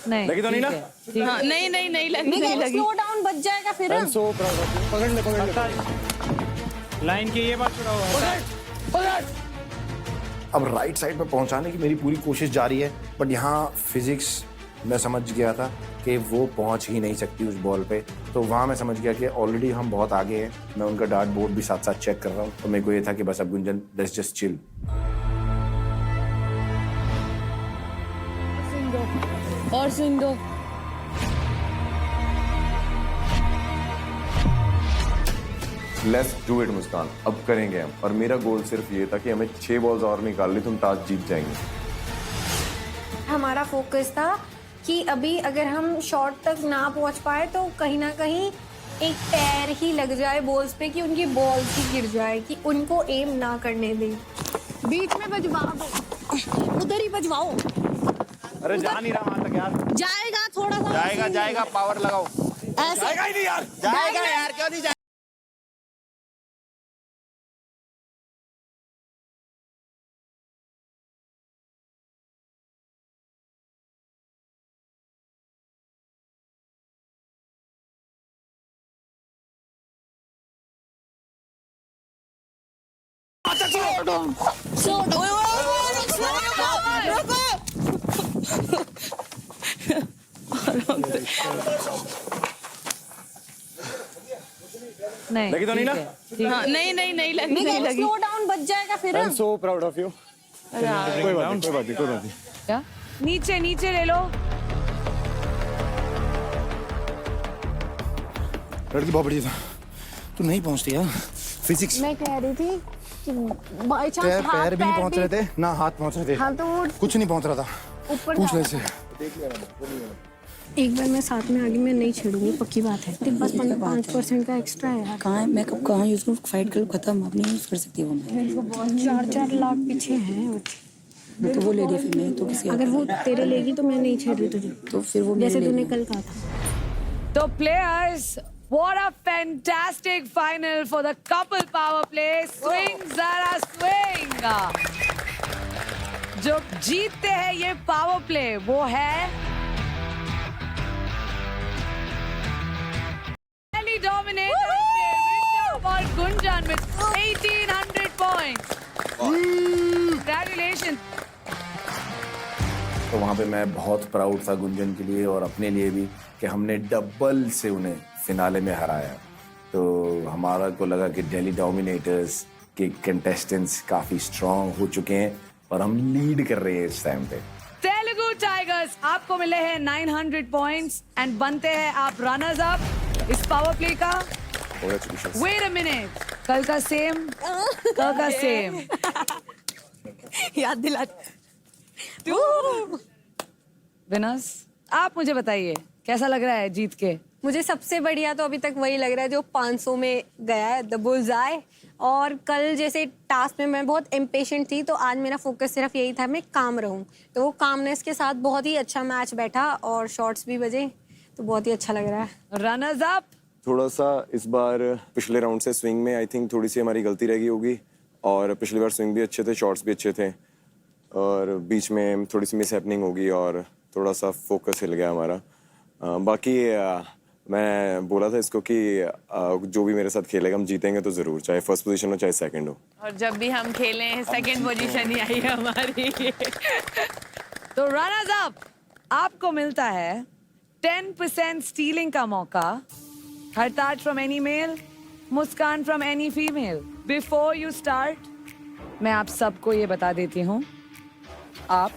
नहीं लगी तो नहीं ना? हाँ, नहीं नहीं नहीं लगी, नहीं लगी। स्लो डाउन बच जाएगा फिर। पकड़ ले। लाइन की ये बात छुड़ा हुआ। अब राइट साइड पे पहुंचाने की मेरी पूरी कोशिश जारी है, बट यहाँ फिजिक्स मैं समझ गया था कि वो पहुंच ही नहीं सकती उस बॉल पे। तो वहाँ मैं समझ गया कि ऑलरेडी हम बहुत आगे हैं। मैं उनका डार्ट बोर्ड भी साथ साथ चेक कर रहा हूँ, तो मेरे को ये था कि बस अब गुंजन, लेट्स जस्ट चिल। और स्विंग दो। लेट्स डू इट मुस्कान, अब करेंगे हम। और मेरा गोल सिर्फ ये था कि हमें 6 बॉल्स और निकाल ली, तुम टॉस जीत जाएंगे। हमारा फोकस था कि अभी अगर हम शॉट तक ना पहुंच पाए तो कहीं ना कहीं एक पैर ही लग जाए बॉल्स पे, कि उनकी बॉल्स ही गिर जाए, कि उनको एम ना करने दें। बीच में बजवा दो, उधर ही बजवाओ। अरे जा नहीं रहा वहां तक यार। जाएगा थोड़ा सा, जाएगा जाएगा, पावर लगाओ। ऐसा जाएगा ही नहीं यार। जाएगा यार, क्यों नहीं जाएगा? नहीं लगी तो नहीं ना? हाँ, नहीं नहीं नहीं लगी, नहीं लगी। स्लो डाउन बच जाएगा फिर। I am so proud of you. कोई बात नहीं। क्या? नीचे नीचे ले लो। लड़की बहुत बढ़िया था, तू नहीं पहुंचती यार। फिजिक्स मैं कह रही थी कि बाय चांस पैर भी नहीं पहुंच रहे थे ना, हाथ पहुंच रहे थे। हाँ तो वो कुछ नहीं पहुंच रहा था। ऊपर पूछ ले इसे। एक बार मैं साथ में आगे मैं नहीं छेड़ूंगी, पक्की बात है। बस 5% का एक्स्ट्रा है यार। कहाँ है? मैं कब कहाँ यूज करूँ? फाइट कर खत्म, अब नहीं यूज कर सकती वो मैं। 4 लाख पीछे हैं। तो वो ले रही फिर मैं तो किसी अगर वो तेरे लेगी तो मैं नहीं छेड़ रही तुझे, तो फिर वो जैसे मेरे ले तूने रही। कल कहा था। तो players, what a fantastic final for the couple power play. Swing Zara swing. जो जीतते हैं ये पावर प्ले वो है Delhi Dominator ऋषभ और गुंजन with 1800 points. Congratulations. तो वहाँ पे मैं बहुत प्राउड था गुंजन के लिए और अपने लिए भी कि हमने डबल से उन्हें फिनाले में हराया। तो हमारा को लगा कि दिल्ली डोमिनेटर्स के कंटेस्टेंट्स काफी स्ट्रांग हो चुके हैं और हम लीड कर रहे हैं इस टाइम पे। तेलुगु टाइगर्स आपको मिले हैं 900 पॉइंट्स एंड बनते हैं आप रनर्स अप इस पावर प्ले का। वेट अ मिनट, कल का सेम याद दिला। विनर्स, आप मुझे बताइए कैसा लग रहा है जीत के? मुझे सबसे बढ़िया तो अभी तक वही लग रहा है जो 500 में गया है, द बुल्स आई। और कल जैसे टास्क में मैं बहुत इम्पेशेंट थी, तो आज मेरा फोकस सिर्फ यही था मैं काम रहूं। तो वो कामनेस के साथ बहुत ही अच्छा मैच बैठा और शॉट्स भी बजे, तो बहुत ही अच्छा लग रहा है। रनर्स अप थोड़ा सा इस बार पिछले राउंड से स्विंग में आई थिंक थोड़ी सी हमारी गलती रह गई होगी, और पिछली बार स्विंग भी अच्छे थे, शॉट्स भी अच्छे थे, और बीच में थोड़ी सी मिस हैपनिंग होगी और थोड़ा सा फोकस हिल गया हमारा। बाकी मैं बोला था इसको कि जो भी मेरे साथ खेलेगा हम जीतेंगे तो जरूर, चाहे फर्स्ट पोजीशन हो चाहे सेकंड हो। और जब भी हम खेले सेकंड पोजीशन ही आई है हमारी। तो रनर्स अप आपको मिलता है 10% स्टीलिंग का मौका। Hartaj from any male, Muskan from any female. Before you start मैं आप सबको ये बता देती हूँ, आप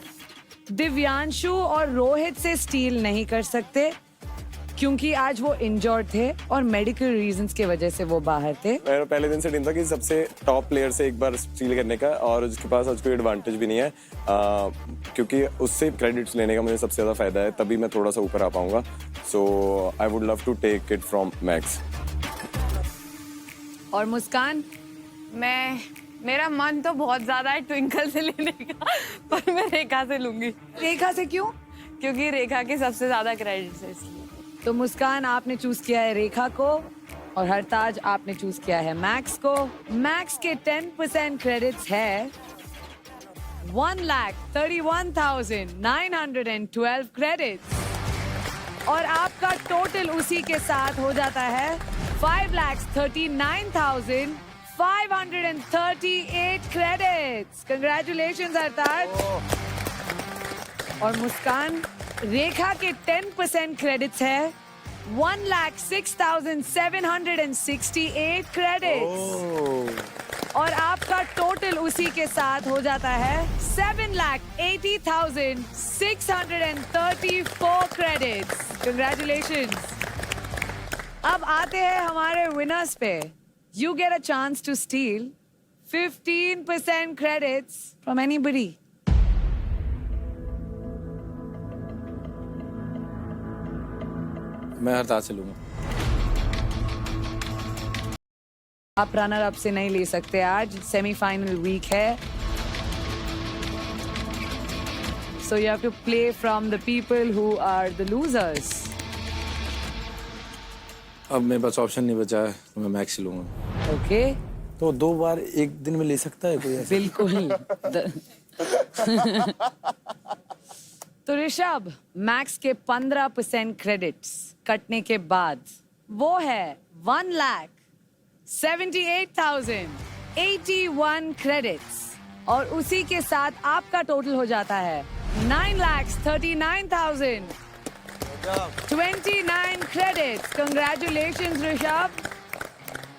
दिव्यांशु और रोहित से स्टील नहीं कर सकते क्योंकि आज वो इंजर्ड थे और मेडिकल रीजंस की वजह से वो बाहर थे। मेरा पहले दिन से टीम था कि सबसे टॉप प्लेयर से एक बार स्टील करने का, और उसके पास आज कोई एडवांटेज भी नहीं है, क्योंकि उससे क्रेडिट्स लेने का मुझे सबसे ज्यादा फायदा है, तभी मैं थोड़ा सा ऊपर आ पाऊंगा। So I would love to take it from Max. और मुस्कान? मेरा मन तो बहुत ज्यादा है ट्विंकल से लेने का, पर मैं रेखा से लूंगी। रेखा से क्यों? क्योंकि रेखा के सबसे ज्यादा क्रेडिट्स है इसलिए। तो मुस्कान आपने चूज किया है रेखा को और हरताज आपने चूज किया है मैक्स को। मैक्स के 10% क्रेडिट्स है 1,31,912 क्रेडिट्स और आपका टोटल उसी के साथ हो जाता है 5,39,538 क्रेडिट्स। कंग्रेचुलेशंस हरताज। और मुस्कान, रेखा के 10% क्रेडिट्स है 1,06,768 क्रेडिट्स और आपका टोटल उसी के साथ हो जाता है 7,80,634 क्रेडिट्स। कंग्रेचुलेशंस। अब आते हैं हमारे विनर्स पे। You get a chance to steal 15% credits from anybody. मैं हरताज से लूंगा। आप रनर अप से नहीं ले सकते, आज सेमीफाइनल वीक है। So you have to play from the people who are the losers. अब मेरे पास ऑप्शन नहीं बचा है तो मैं मैक्स ही लूंगा। ओके, तो 2 बार एक दिन में ले सकता है कोई ऐसा? बिल्कुल। तो ऋषभ, मैक्स के 15% क्रेडिट्स कटने के बाद वो है 1,78,081 क्रेडिट्स और उसी के साथ आपका टोटल हो जाता है 9,39,029 क्रेडिट्स। कंग्रेचुलेशंस ऋषभ।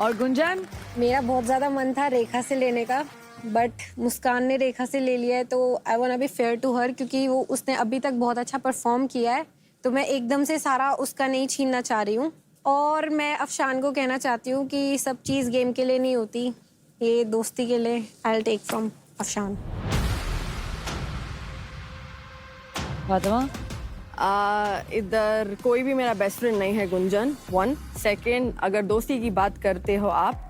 और गुंजन, मेरा बहुत ज्यादा मन था रेखा से लेने का, बट मुस्कान ने रेखा से ले लिया है, तो I want be fair to her, क्योंकि वो उसने अभी तक बहुत अच्छा परफॉर्म किया है, तो मैं एकदम से सारा उसका नहीं छीनना चाह रही हूँ। और मैं अफशान को कहना चाहती हूँ कि सब चीज़ गेम के लिए नहीं होती, ये दोस्ती के लिए। I will take from Afshan. Fatima, इधर कोई भी मेरा बेस्ट फ्रेंड नहीं है गुंजन। 1 सेकेंड, अगर दोस्ती की बात करते हो आप,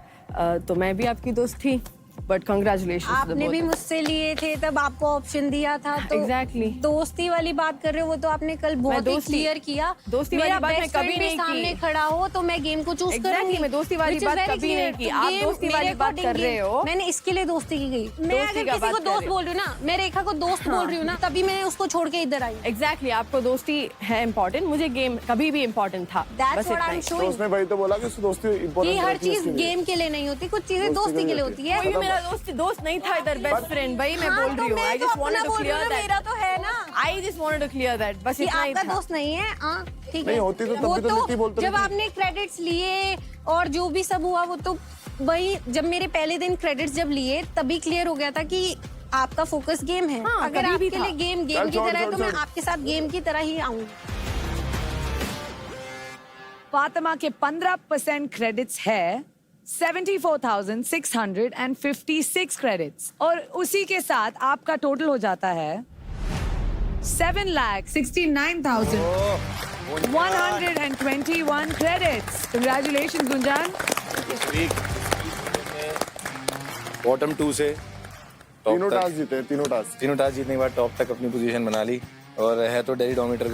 तो मैं भी आपकी दोस्त थी, बट कंग्रेचुलेशन। आपने भी मुझसे लिए थे, तब आपको ऑप्शन दिया था, तो Exactly. दोस्ती वाली बात कर रहे हो, वो तो आपने कल बहुत ही दोस्ती- क्लियर किया। दोस्ती मेरा वाली बात मैं best कभी friend भी नहीं की। सामने खड़ा हो तो मैं गेम को चूज Exactly, करूंगी। मैं दोस्ती वाली Which is बात very कभी clear. नहीं की। तो आप game दोस्ती मेरे वाली बात according कर रहे game- हो। मैंने इसके लिए दोस्ती की गई। मैं दोस्ती अगर का किसी बात को कर दोस्त रहे हो। बोल रही हूँ ना, मैं रेखा को दोस्त बोल रही हूँ ना, तभी मैं उसको छोड़ के इधर आई। एग्जैक्टली, आपको दोस्ती है इम्पोर्टेंट, मुझे गेम कभी भी इम्पोर्टेंट था। That's बस what इतना I'm ही। showing. उसने भाई तो बोला कि दोस्ती कि इम्पोर्टेंट हर चीज गेम के लिए नहीं होती, कुछ चीजें दोस्ती के लिए होती है। कोई भी मेरा दोस्त नहीं था इधर, बेस्ट फ्रेंड भाई, मैं हाँ, बोल तो रही हूँ। मैं आई तो जस्ट अपना वांटेड टू बोल रही हूँ क्लियर ना, दैट। मेरा तो है ना I just wanted to clear that, बस कि इतना ही आपका था। दोस्त नहीं है। हाँ, ठीक है। नहीं होती तो तब वो भी तो नीति बोलते जब रहती। आपने क्रेडिट्स लिए और जो भी सब हुआ, वो तो वही, जब मेरे पहले दिन क्रेडिट्स जब लिए तभी क्लियर हो गया था कि आपका फोकस गेम है। हाँ, अगर कभी भी आपके था। लिए गेम चल, की छोड़, तरह है, छोड़, तो मैं छोड़। आपके साथ गेम की तरह ही आऊंगी। फातिमा के 15% क्रेडिट्स है 74,656 क्रेडिट्स और उसी के साथ आपका टोटल हो जाता है 7,69,121 क्रेडिट्स। कंग्रेचुलेशंस गुंजान। बॉटम 2 से तीनों टास्क जीते, तीनों टास्क। तीनों टास्क जीतने के बाद टॉप तक अपनी पोजीशन बना ली और है तो डेली डोमीटर